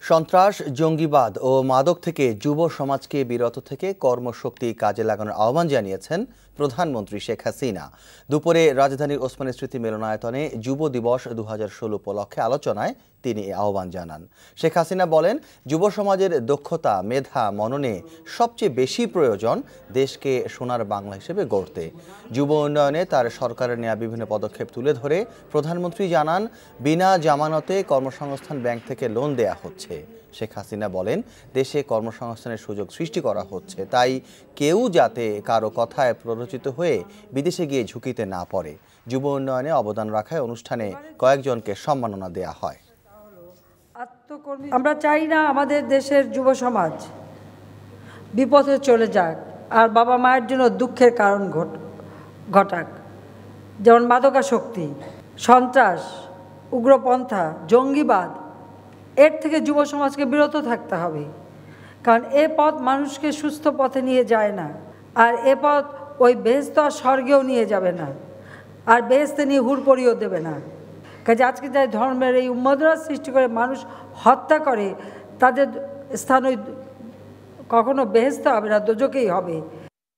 সন্ত্রাস, জঙ্গিবাদ ও মাদক থেকে যুব সমাজকে বিরত থেকে কর্মশক্তি কাজে লাগানোর আহ্বান জানিয়েছেন প্রধানমন্ত্রী শেখ হাসিনা। দুপুরে রাজধানীর ওসমানী স্মৃতি মিলনায়তনে যুব দিবস 2016 উপলক্ষে আলোচনায় তিনি এই আহ্বান জানান। শেখ হাসিনা বলেন, যুব সমাজের দক্ষতা, মেধা, মননে সবচেয়ে বেশি প্রয়োজন দেশকে সোনার বাংলা হিসেবে গড়তে। যুব উন্নয়নে তার সরকারের নেওয়া বিভিন্ন পদক্ষেপ তুলে ধরে প্রধানমন্ত্রী জানান, বিনা জামানতে কর্মসংস্থান ব্যাংক থেকে লোন দেয়া হচ্ছে। শেখ হাসিনা বলেন, দেশে কর্মসংস্থানের সুযোগ সৃষ্টি করা হচ্ছে, তাই কেউ যাতে কারো কথায় প্ররোচিত হয়ে বিদেশে গিয়ে ঝুঁকিতে না পড়ে। যুব উন্নয়নে অবদান রাখায় অনুষ্ঠানে কয়েকজনকে সম্মাননা দেয়া হয়। আমরা চাই না আমাদের দেশের যুব সমাজ বিপথে চলে যাক আর বাবা মায়ের জন্য দুঃখের কারণ ঘটাক। যেমন মাদকাসক্তি, সন্ত্রাস, উগ্রপন্থা, জঙ্গিবাদ, এর থেকে যুব সমাজকে বিরত থাকতে হবে। কারণ এ পথ মানুষকে সুস্থ পথে নিয়ে যায় না, আর এ পথ ওই বেহেশত আর স্বর্গেও নিয়ে যাবে না, আর বেহেশতে নিয়ে হুড়পড়িও দেবে না। কাজে আজকে যাই ধর্মের এই উন্মাদনা সৃষ্টি করে মানুষ হত্যা করে, তাদের স্থান ওই কখনো বেহেশতে হবে না, দোজখেই হবে।